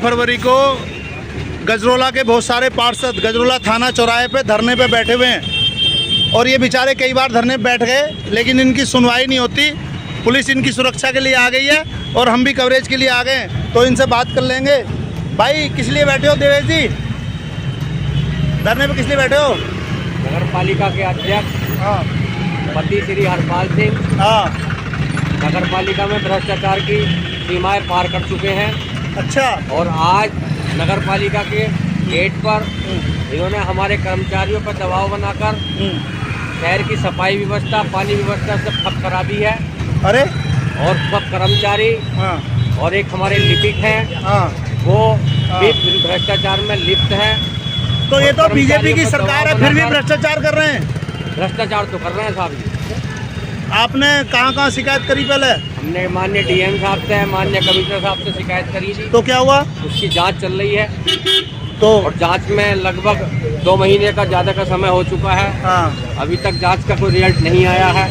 फरवरी को गजरोला के बहुत सारे पार्षद गजरोला थाना चौराहे पे धरने पे बैठे हुए हैं और ये बेचारे कई बार धरने पे बैठ गए, लेकिन इनकी सुनवाई नहीं होती। पुलिस इनकी सुरक्षा के लिए आ गई है और हम भी कवरेज के लिए आ गए हैं, तो इनसे बात कर लेंगे। भाई किस लिए बैठे हो देवेश जी, धरने पे किस लिए बैठे हो? नगर पालिका के अध्यक्ष हाँ पति श्री हरपाल सिंह हाँ। नगर पालिका में भ्रष्टाचार की सीमाएं पार कर चुके हैं। अच्छा। और आज नगर पालिका के गेट पर इन्होंने हमारे कर्मचारियों पर दबाव बनाकर शहर की सफाई व्यवस्था, पानी व्यवस्था सब ठप करा दी है। अरे और सब कर्मचारी हाँ और एक हमारे लिपिक हैं हाँ वो भी भ्रष्टाचार में लिप्त हैं। तो ये तो बीजेपी की सरकार है, फिर भी भ्रष्टाचार कर रहे हैं। भ्रष्टाचार तो कर रहे हैं साहब जी। आपने कहाँ शिकायत करी पहले? हमने माननीय डीएम साहब से, माननीय कमिश्नर साहब से शिकायत करी थी। तो क्या हुआ? उसकी जांच चल रही है तो और जांच में लगभग 2 महीने का ज़्यादा का समय हो चुका है। हाँ। अभी तक जांच का कोई रिजल्ट नहीं आया है।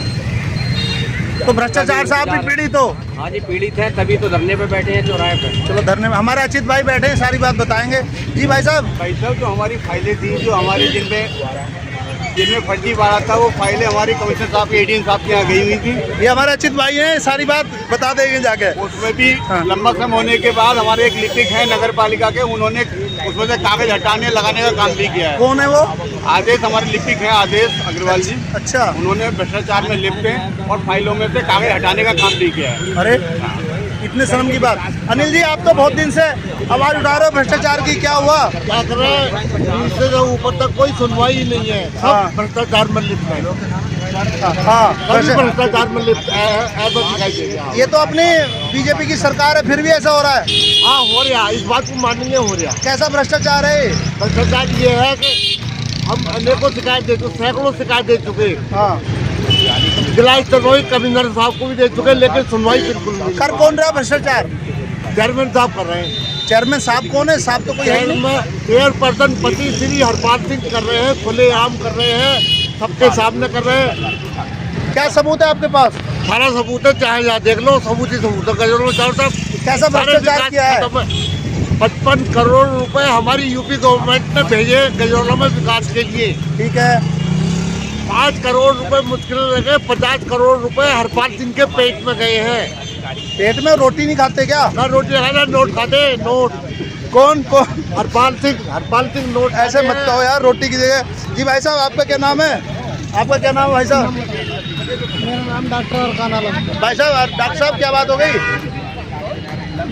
तो भ्रष्टाचार से आप भी पीड़ित हो? हाँ जी पीड़ित हैं, तभी तो धरने पे बैठे हैं चौराहे पे। चलो धरने में हमारे अचित भाई बैठे हैं, सारी बात बताएंगे। जी भाई साहब जो हमारी फाइलें थी, जो हमारी जिनमें फर्जी वाला था, वो फाइलें हमारी कमिश्नर साहब के एडीएम साहब के यहाँ गई हुई थी। ये हमारे अचित भाई हैं, सारी बात बता देंगे जाके। उसमें भी हाँ। लंबा समय होने के बाद हमारे एक लिपिक है नगर पालिका के, उन्होंने उसमें से कागज हटाने लगाने का काम भी किया है। कौन है वो? आदेश हमारे लिपिक है, आदेश अग्रवाल जी। अच्छा। उन्होंने भ्रष्टाचार में लिप्त हैं और फाइलों में से कागज हटाने का काम भी किया है। अरे इतने शर्म की बात। अनिल जी आप तो बहुत दिन से आवाज उठा रहे हो भ्रष्टाचार की, क्या हुआ? क्या कर रहे हैं? नीचे से ऊपर तक कोई सुनवाई ही नहीं है, हाँ। सब भ्रष्टाचार में लिप्त है। हाँ सभी भ्रष्टाचार में लिप्त ऐसा दिखाई दे रहा है। ये तो अपनी बीजेपी की सरकार है, फिर भी ऐसा हो रहा है। हाँ हो रहा है, इस बात को मानेंगे, हो रहा है। कैसा भ्रष्टाचार है? भ्रष्टाचार ये है कि हम अनेकों शिकायत दे चुके, सैकड़ों शिकायत दे चुके। हाँ। जिला स्तर पर कमिश्नर साहब को भी दे चुके, लेकिन सुनवाई बिल्कुल नहीं। कर कौन रहा है भ्रष्टाचार? चेयरमैन साहब कर रहे हैं। चेयरमैन साहब कौन है? साहब तो कोई है नहीं। चेयरपर्सन पति श्री हरपाल सिंह कर रहे हैं, खुलेआम कर रहे हैं, सबके सामने कर रहे हैं। क्या सबूत है आपके पास? सारा सबूत है, चाहे यहाँ देख लो, सबूत ही सबूत है। गजरोला चारों तरफ कैसा भ्रष्टाचार किया है? 55 करोड़ रुपए हमारी यूपी गवर्नमेंट ने भेजे गजरोला में विकास के लिए। ठीक है। 5 करोड़ रुपए मुश्किल लगे, 50 करोड़ रुपए हरपाल सिंह के पेट में गए हैं। पेट में रोटी नहीं खाते क्या? ना रोटी खाना, नोट खाते, नोट। कौन कौन? हरपाल सिंह नोट। ऐसे मत कहो यार, रोटी की जगह। जी भाई साहब आपका क्या नाम है? आपका क्या नाम है भाई साहब? मेरा नाम डॉक्टर अरकान आलम है। भाई साहब डॉक्टर साहब क्या बात हो गई?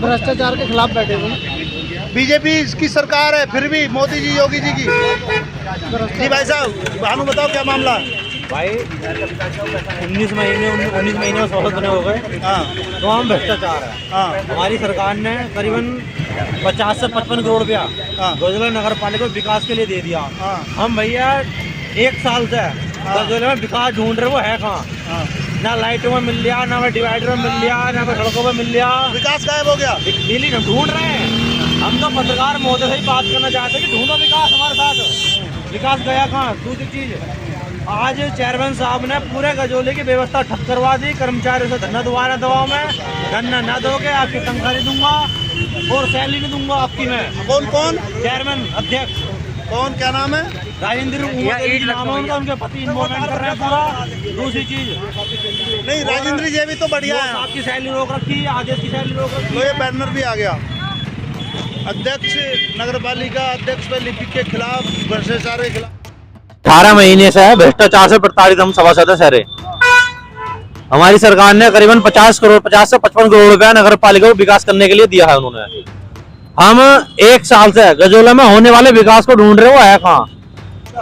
भ्रष्टाचार के खिलाफ बैठे हुए। बीजेपी की सरकार है, फिर भी मोदी जी, योगी जी की। जी भाई साहब भानु बताओ क्या मामला है? भाई 19 महीने में स्वास्थ्य बने हो गए। हाँ तो हम भ्रष्टाचार है। हाँ हमारी सरकार ने करीबन 50 से 55 करोड़ रुपया हाँ। गजरोला नगर पालिका को विकास के लिए दे दिया। हाँ। हम भैया 1 साल से गजरोला में विकास ढूंढ रहे, वो है कहाँ? हाँ। ना लाइटों में मिल लिया, ना डिवाइडर में मिल लिया, ना सड़कों में मिल लिया। विकास गायब हो गया। मिली हम ढूंढ रहे हैं। हम तो पत्रकार महोदय से ही बात करना चाहते हैं कि ढूंढो विकास हमारे साथ। विकास गया कहाँ? दूसरी चीज, आज चेयरमैन साहब ने पूरे गजोले की व्यवस्था ठप करवा दी। कर्मचारियों से धरना दोबारा दबाव में, धरना न दोगे आपकी तनख्वाह नहीं दूंगा और सैलरी नहीं दूंगा आपकी मैं। कौन कौन? चेयरमैन अध्यक्ष कौन, क्या नाम है? राजेंद्र नाम है उनका, उनके पति इन्वॉल्वमेंट कर रहे हैं पूरा। दूसरी चीज नहीं राजेंद्र जी भी तो बढ़िया है। आपकी सैलरी रोक रखी, आदेश की सैलरी रोक रखी। लो ये बैनर भी आ गया। अध्यक्ष नगर पालिका अध्यक्ष पे लिपिक के खिलाफ, भ्रष्टाचार के खिलाफ 18 महीने से भ्रष्टाचार से प्रताड़ित हम सभासद है। हमारी सरकार ने करीबन 50 से 55 करोड़ रुपया नगर पालिका को विकास करने के लिए दिया है उन्होंने। हम 1 साल से गजरोला में होने वाले विकास को ढूंढ रहे, वो है कहाँ?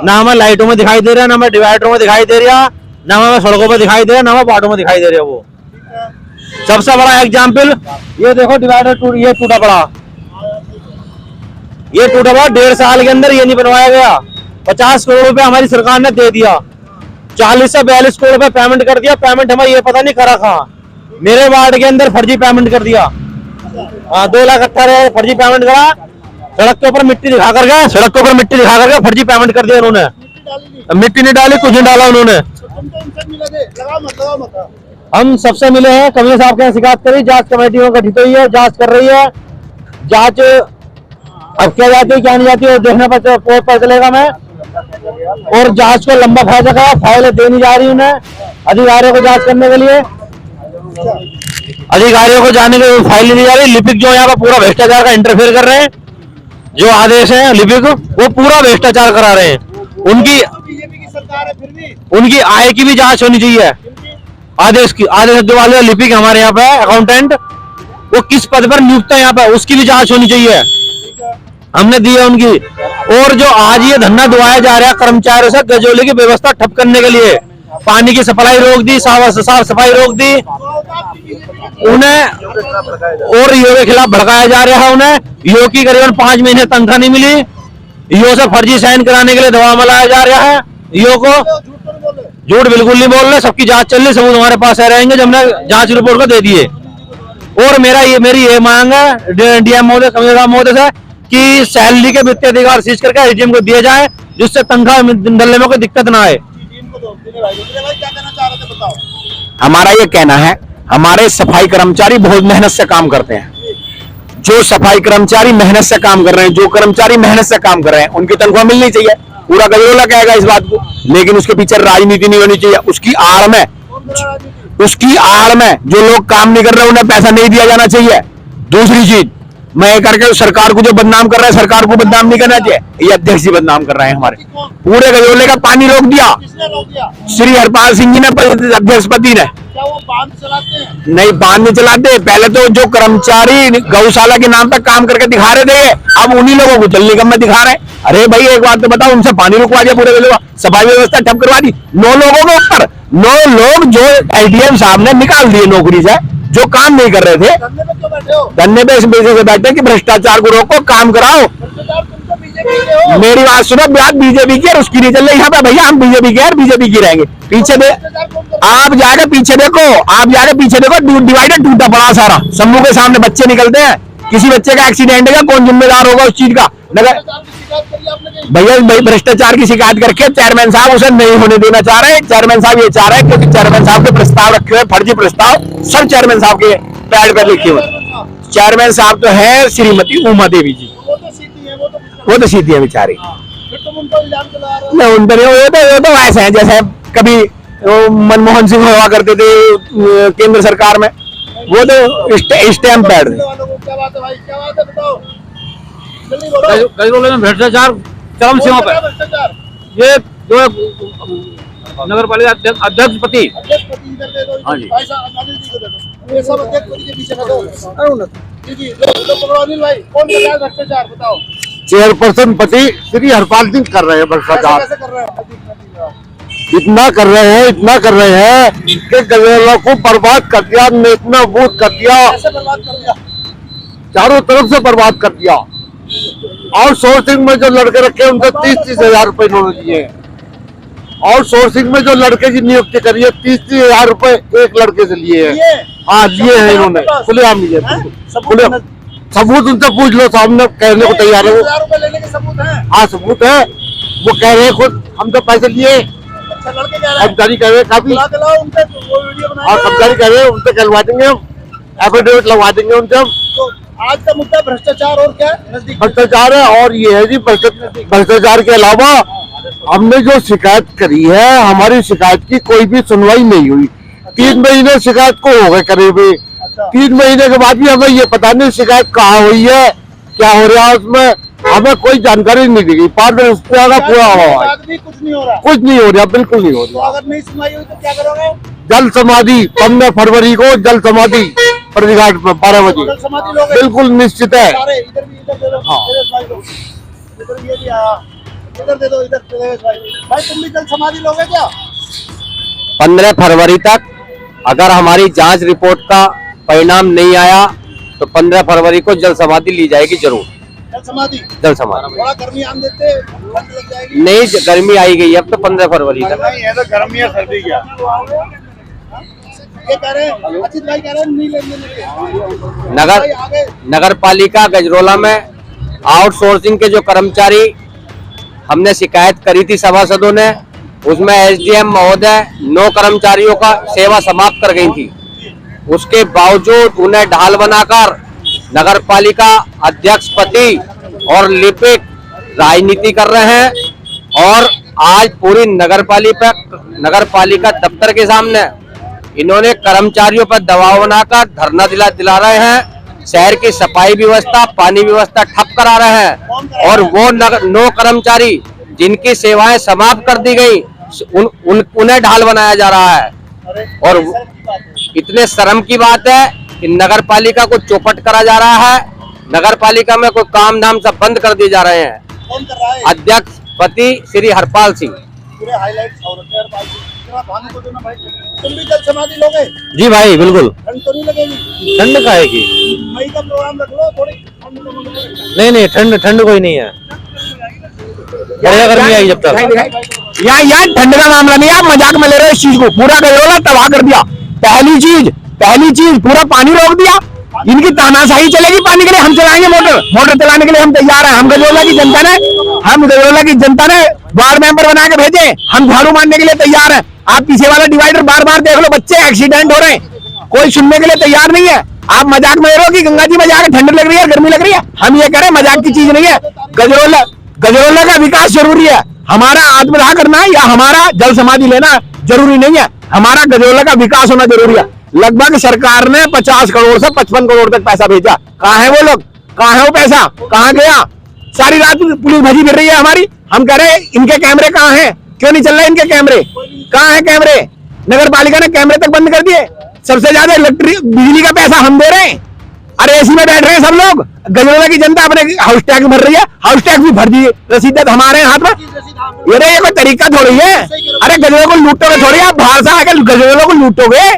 ना हमें लाइटों में दिखाई दे रहा है, ना हमें डिवाइडरों में दिखाई दे रहा, ना हमें सड़कों पर दिखाई दे रहा, ना हमें वार्डों में दिखाई दे रहा। वो सबसे बड़ा एग्जाम्पल ये देखो, डिवाइडर ये टूटा पड़ा, ये टूटा पड़ा 1.5 साल के अंदर ये नहीं बनवाया गया। 50 करोड़ रुपए हमारी सरकार ने दे दिया, 40 से 42 करोड़ रुपए पेमेंट कर दिया। पेमेंट हमें ये पता नहीं करा कहाँ। मेरे वार्ड के अंदर फर्जी पेमेंट कर दिया। 2,18,000 फर्जी पेमेंट करा, सड़क के ऊपर मिट्टी दिखा करके फर्जी पेमेंट कर दिया उन्होंने। मिट्टी नहीं डाली, कुछ नहीं डाला उन्होंने। हम सबसे मिले हैं, कमिश्नर साहब के यहाँ शिकायत करी, जांच कमेटी गठित हुई है, जांच कर रही है। जांच अब क्या जाती है क्या नहीं जाती है देखना पता चलेगा। मैं और जांच को लंबा फैल सका, फाइलें दे नहीं जा रही उन्हें अधिकारियों को जांच करने के लिए, अधिकारियों को जाने के फाइल नहीं जा रही। लिपिक जो यहाँ पर पूरा भ्रष्टाचार का इंटरफेयर कर रहे हैं, जो आदेश है लिपिक वो पूरा भ्रष्टाचार करा रहे हैं। बीजेपी की सरकार है फिर भी उनकी आय की भी जांच होनी चाहिए। आदेश जो वाले लिपिक हमारे यहाँ पे अकाउंटेंट, वो किस पद पर नियुक्त है यहाँ पे, उसकी भी जांच होनी चाहिए, हमने दी है उनकी। और जो आज ये धरना दबाया जा रहा है कर्मचारियों से गजोली की व्यवस्था ठप करने के लिए, पानी की सप्लाई रोक दी, साफ सफाई रोक दी, उन्हें और ईओ के खिलाफ भड़काया जा रहा है। उन्हें ईओ की करीबन 5 महीने तनख्वाह नहीं मिली, ईओ से फर्जी साइन कराने के लिए दबाव बनाया जा रहा है। ईओ को झूठ बिल्कुल नहीं बोल रहे, सबकी जांच चल रही, सबूत हमारे पास रहेंगे जब हमने जांच रिपोर्ट को दे दिए। और मेरी ये मांग है डीएम महोदय, कमिश्नर महोदय से कि सैलरी के वित्तीय अधिकार सीज करके एडीएम को दिए जाए, जिससे तनख्वाह मिलने में कोई दिक्कत ना आए। हमारा ये कहना है, हमारे सफाई कर्मचारी बहुत मेहनत से काम करते हैं। जो सफाई कर्मचारी मेहनत से काम कर रहे हैं, जो कर्मचारी मेहनत से काम कर रहे हैं, उनकी तनख्वाह मिलनी चाहिए। पूरा गजरोला कहेगा इस बात को, लेकिन उसके पीछे राजनीति नहीं होनी चाहिए। उसकी आड़ में जो लोग काम नहीं कर रहे उन्हें पैसा नहीं दिया जाना चाहिए। दूसरी चीज, मैं करके सरकार को जो बदनाम कर रहे हैं, सरकार को बदनाम नहीं करना चाहिए। ये अध्यक्ष जी बदनाम कर रहे हैं हमारे, पूरे गजरोले का पानी रोक दिया श्री हरपाल सिंह जी ने, अध्यक्षपति ने। क्या वो बांध चलाते हैं? नहीं, बांध नहीं चलाते। पहले तो जो कर्मचारी गौशाला के नाम पर काम करके दिखा रहे थे, अब उन्हीं लोगों को जल निगम में दिखा रहे हैं। अरे भाई एक बात तो बताओ, उनसे पानी रुकवा दिया, पूरे सफाई व्यवस्था ठप करवा दी। 9 लोगों के ऊपर 9 लोग जो एडीएम साहब ने निकाल दिए नौकरी से, जो काम नहीं कर रहे थे। धरने पे क्यों बैठे हो? धरने पे इस वजह से बैठे कि भ्रष्टाचार को रोको, काम कराओ। भ्रष्टाचार तुम तो बीजेपी के हो। मेरी बात सुनो, बात बीजेपी की है, उसकी नहीं चल रही यहाँ पे भैया। हम बीजेपी के हैं, बीजेपी की रहेंगे। पीछे आप जाके पीछे देखो, डिवाइडर टूटा पड़ा सारा, शंभू के सामने बच्चे निकलते हैं। किसी बच्चे का एक्सीडेंट है, कौन जिम्मेदार होगा उस चीज का? नगर भैया भ्रष्टाचार की शिकायत करके चेयरमैन साहब उसे नहीं होने देना चाह रहे हैं। चेयरमैन साहब ये चाह रहे हैं, क्योंकि चेयरमैन साहब के प्रस्ताव रखे हुए, फर्जी प्रस्ताव सब चेयरमैन साहब के पैड पर लिखे हुए। चेयरमैन साहब तो है श्रीमती उमा देवी जी, वो तो सीधी है बेचारी। फिर तुम उनको इल्जाम दिला रहे हो। नहीं, उन पर वो तो वैसे हैं जैसे कभी मनमोहन सिंह हुआ करते थे केंद्र सरकार में, वो तो स्टैम्प पैड। क्या बात है भाई, क्या बात है बताओ, जल्दी बोलो। गजरोले में भ्रष्टाचार चरम सीमा पर। भ्रष्टाचार ये जो नगर पालिका अध्यक्षपति, हाँ जी, भाई साहब अनिल जी को दे दो। ये सब अध्यक्षपति के पीछे खड़े हो। अरुण जी जी, लो पकड़ो अनिल भाई, कौन कर रहा है भ्रष्टाचार बताओ? चेयरपर्सन पति श्री हरपाल सिंह कर रहे हैं भ्रष्टाचार। कैसे कर रहे हैं? इतना कर रहे हैं कि गजरोला को बर्बाद कर दिया, नेतना बूथ कर दिया, कैसे बर्बाद कर दिया? चारों तरफ से बर्बाद कर दिया। आउटसोर्सिंग में जो लड़के रखे उनको 30-30 हजार रुपए इन्होंने दिए। आउटसोर्सिंग में जो लड़के की नियुक्ति करी है 30-30 हजार रुपए एक लड़के से लिए हैं। हाँ, लिए हैं इन्होंने, खुलेआम लिए। सबूत उनसे पूछ लो, सामने कहने को तैयार है वो। 1000 रुपए लेने के सबूत है? हाँ सबूत है, वो कह रहे हैं खुद हम तो पैसे लिए। अच्छा, लड़के कह रहे हैं, कर्मचारी कह रहे हैं काफी। बुला के लाओ उनसे, वो वीडियो बनाएंगे। और कर्मचारी कह रहे हैं उनसे कहलवा देंगे हम, एफिडेविट लगवा देंगे उनसे हम। तो आज का मुद्दा भ्रष्टाचार और क्या है? नजदीक भ्रष्टाचार है। और ये है जी, भ्रष्टाचार के अलावा हमने जो शिकायत करी है, हमारी शिकायत की कोई भी सुनवाई नहीं हुई। 3 महीने शिकायत को हो गए करीब। 3 महीने के बाद भी हमें ये पता नहीं शिकायत कहाँ हुई है, क्या हो रहा है उसमें, हमें कोई जानकारी नहीं दी गई। 5 दिन पूरा हुआ, कुछ नहीं हो रहा, कुछ नहीं हो रहा, बिल्कुल नहीं हो तो रहा। अगर नहीं सुनवाई हुई तो क्या करोगे? जल समाधि 15 फरवरी को जल समाधि प्रतिघाट पर 12 बजे, जल समाधि लोगे? बिल्कुल निश्चित है। सारे इधर भी, इधर दे दो। हाँ। देवेश भाई लोग, इधर भी ये भी आया, इधर दे दो, इधर देवेश भाई। भाई तुम भी जल समाधि लोगे क्या? 15 फरवरी तक अगर हमारी जांच रिपोर्ट का परिणाम नहीं आया तो 15 फरवरी को जल समाधि ली जाएगी जरूर। जल समाधि, जल समाधि थोड़ा गर्मी आम देते, ठंड लग जाएगी। नहीं, गर्मी आई गई अब तो 15 फरवरी तक। नहीं है तो गर्मी या सर्दी क्या? ये कह रहे हैं, अचित भाई कह रहे हैं नहीं लेने देंगे। नगर पालिका गजरोला में आउटसोर्सिंग के जो कर्मचारी हमने शिकायत करी थी सभासदों ने, उसमें एसडीएम महोदय 9 कर्मचारियों का सेवा समाप्त कर गई थी। उसके बावजूद उन्हें ढाल बनाकर नगर पालिका अध्यक्ष पति और लिपिक राजनीति कर रहे हैं। और आज पूरी नगरपालिका दफ्तर के सामने इन्होंने कर्मचारियों पर दबाव बनाकर धरना दिला रहे हैं। शहर की सफाई व्यवस्था, पानी व्यवस्था ठप करा रहे हैं और वो नो कर्मचारी जिनकी सेवाएं समाप्त कर दी गई उन्हें ढाल बनाया जा रहा है। और इतने शर्म की बात है कि नगरपालिका को चौपट करा जा रहा है। नगरपालिका में कोई काम धाम सब बंद कर दिए जा रहे हैं। कौन कर रहा है? अध्यक्ष पति श्री हरपाल सिंह। पूरे हाईलाइट्स हो रखे हैं भाई, इतना भानु को देना भाई। तुम भी जल समाधि लोगे? जी भाई बिल्कुल। ठंड तो नहीं लगेगी? ठंड का है कि मई का प्रोग्राम रख लो, थोड़ी ठंड तो नहीं लगेगी। नहीं ठंड कोई नहीं है, बढ़िया गर्मी आई जब तक। यहाँ ठंड का मामला नहीं है, आप मजाक में ले रहे हो इस चीज को। पूरा गजरोला तबाह कर दिया। पहली चीज पूरा पानी रोक दिया। इनकी तानाशाही चलेगी पानी के लिए। हम चलाएंगे मोटर चलाने के लिए हम तैयार हैं। हम गजरोला की जनता ने वार्ड मेंबर बना के भेजे। हम झाड़ू मारने के लिए तैयार हैं। आप पीछे वाला डिवाइडर बार देख लो, बच्चे एक्सीडेंट हो रहे हैं, कोई सुनने के लिए तैयार नहीं है। आप मजाक में रहो कि गंगा जी में जाकर ठंड लग रही है, गर्मी लग रही है। हम ये करें, मजाक की चीज नहीं है। गजरोला का विकास जरूरी है। हमारा आत्मदाह करना या हमारा जल समाधि लेना जरूरी नहीं है। हमारा गजरोला का विकास होना जरूरी है। लगभग सरकार ने 50 करोड़ से 55 करोड़ तक पैसा भेजा। कहाँ है वो लोग? कहाँ है वो पैसा? कहाँ गया? सारी रात पुलिस भजी फिर रही है हमारी। हम कह रहे हैं इनके कैमरे कहाँ हैं? क्यों नहीं चल रहे इनके कैमरे? कहाँ है कैमरे? नगर पालिका ने कैमरे तक बंद कर दिए। सबसे ज्यादा बिजली का पैसा हम दे रहे हैं। अरे एसी में बैठ रहे हैं सब लोग। गजरोला की जनता अपने हाउस टैक्स भर रही है। हाउस टैक्स भी भर दिए, रसीद हमारे हाथ में। ये कोई तरीका थोड़ी है। अरे गजरोला को लूटोगे थोड़ी, आप बाहर से आकर गजरोला को लूटोगे।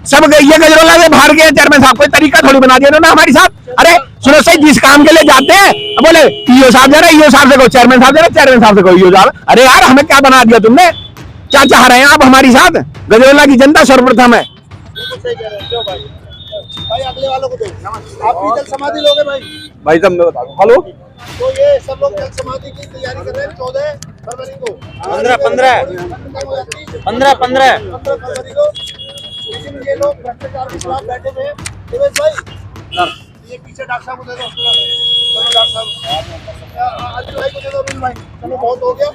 सब ये गजरोला से बाहर गए चेयरमैन साहब, कोई तरीका थोड़ी बना दिया उन्होंने हमारे साथ। अरे सुनो सही, जिस काम के लिए जाते हैं बोले ईओ साहब जा रहे, ईओ साहब से कहो चेयरमैन साहब जा रहे, चेयरमैन साहब से कहो ईओ साहब। अरे यार हमें क्या बना दिया तुमने? क्या चाह रहे हैं आप हमारी साथ? गजरोला की जनता सर्वप्रथम है। भाई अगले वालों को दो। आप भी जल समाधि लोगे भाई साहब मैं बता दूं। हेलो, तो ये सब लोग जल समाधि की तैयारी कर रहे हैं 14 फरवरी को। 15 फरवरी को। लेकिन ये लोग भ्रष्टाचार के खिलाफ बैठे हुए हैं। देवेश भाई ये पीछे डॉक्टर साहब को दे दो। चलो डॉक्टर साहब, आज भाई को दे दो। भाई चलो बहुत हो गया।